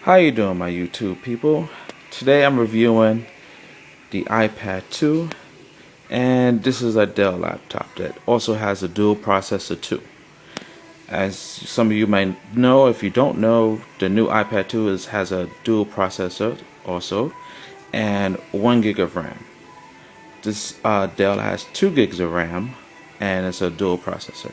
How you doing, my YouTube people? Today I'm reviewing the iPad 2, and this is a Dell laptop that also has a dual processor too. As some of you might know, if you don't know, the new iPad 2 has a dual processor also, and 1 gig of RAM. This Dell has 2 gigs of RAM, and it's a dual processor.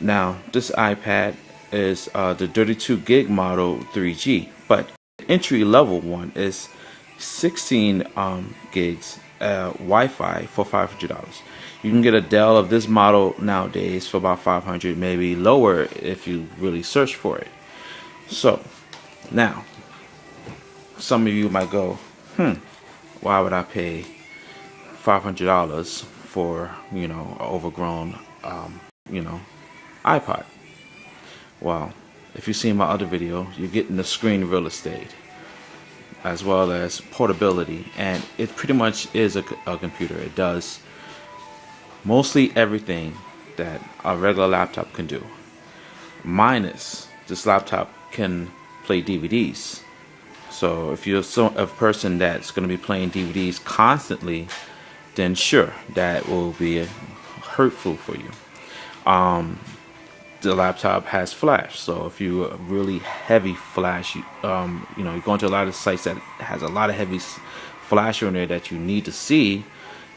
Now, this iPad is the 32 gig model 3G, but the entry level one is 16 gigs Wi-Fi for $500. You can get a Dell of this model nowadays for about 500, maybe lower if you really search for it. So, now, some of you might go, why would I pay $500 for, an overgrown, iPod? Well, if you see my other video, you're getting the screen real estate as well as portability, and it pretty much is a computer. It does mostly everything that a regular laptop can do, minus this laptop can play DVDs. So if you're a person that's going to be playing DVDs constantly, then sure, that will be hurtful for you. The laptop has flash, so if you really heavy flash, you go into a lot of sites that has a lot of heavy flash on there that you need to see,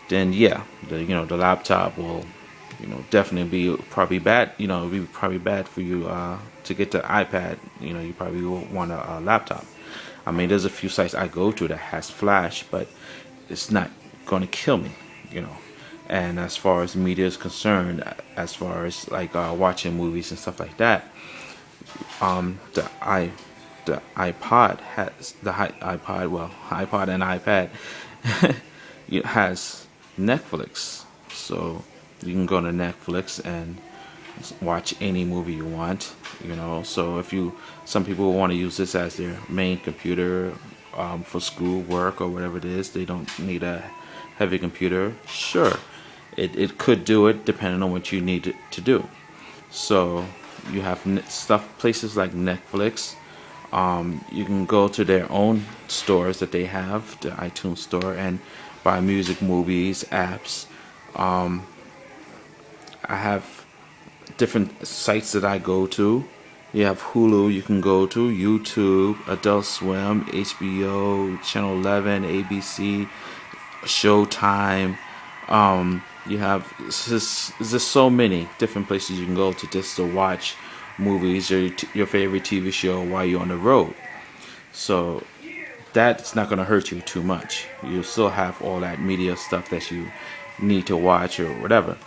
then yeah, the laptop will definitely be probably bad. It'd be probably bad for you to get the iPad. You probably will want a laptop. I mean, there's a few sites I go to that has flash, but it's not going to kill me. And as far as media is concerned, as far as like watching movies and stuff like that, the iPod has iPod and iPad it has Netflix, so you can go to Netflix and watch any movie you want. So if some people want to use this as their main computer for school work or whatever it is, they don't need a heavy computer. Sure, it could do it depending on what you need it to do. So you have places like Netflix. You can go to their own stores that they have, the iTunes store, and buy music, movies, apps. I have different sites that I go to. You have Hulu, you can go to YouTube, Adult Swim, HBO, Channel 11, ABC, Showtime. You have there's so many different places you can go to just to watch movies or your favorite TV show while you're on the road. So that's not going to hurt you too much. You still have all that media stuff that you need to watch or whatever.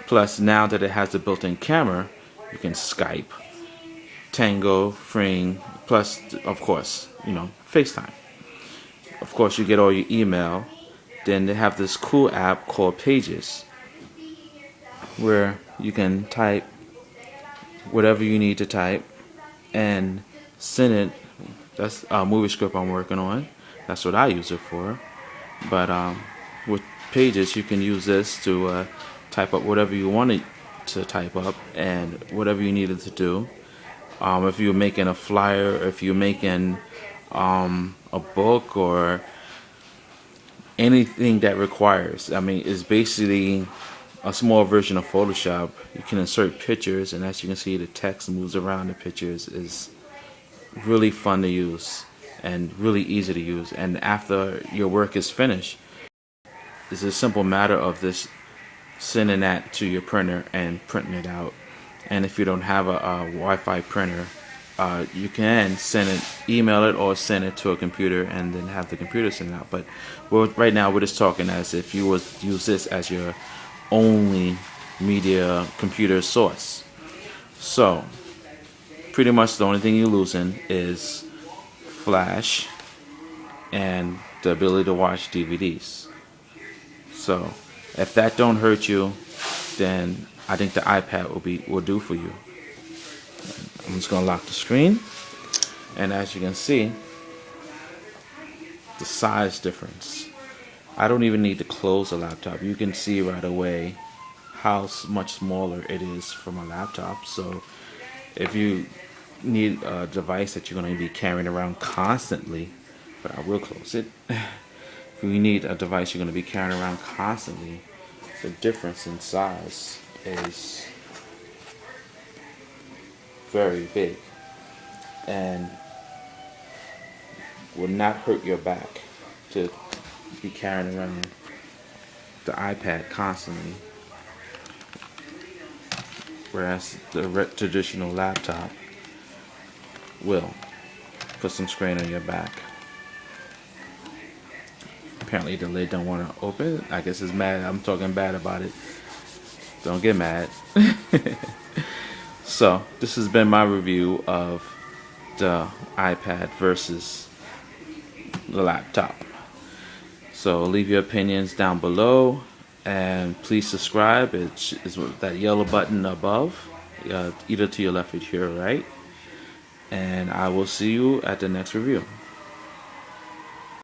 Plus, now that it has the built-in camera, you can Skype, Tango, Fring, plus, of course, FaceTime. Of course, you get all your email. Then they have this cool app called Pages, where you can type whatever you need to type and send it. That's a movie script I'm working on. That's what I use it for. But with Pages, you can use this to type up whatever you wanted to type up and whatever you needed to do. If you're making a flyer, if you're making a book or anything that requires, it's basically a small version of Photoshop. You can insert pictures, and as you can see, the text moves around the pictures. Is really fun to use and really easy to use. And after your work is finished, it's a simple matter of this sending that to your printer and printing it out. And if you don't have a Wi-Fi printer, you can email it, or send it to a computer and then have the computer send it out. But right now we're just talking as if you would use this as your only media computer source. So pretty much the only thing you're losing is flash and the ability to watch DVDs. So if that don't hurt you, then I think the iPad will do for you. I'm just gonna lock the screen, and as you can see, the size difference. I don't even need to close the laptop. You can see right away how much smaller it is from a laptop. So if you need a device that you're going to be carrying around constantly, but I will close it. If you need a device you're going to be carrying around constantly, the difference in size is very big and will not hurt your back to be carrying around the iPad constantly, whereas the traditional laptop will put some strain on your back. Apparently the lid don't want to open. I guess it's mad I'm talking bad about it. Don't get mad. So this has been my review of the iPad versus the laptop. So leave your opinions down below, and please subscribe. It's that yellow button above, either to your left or to your right. And I will see you at the next review.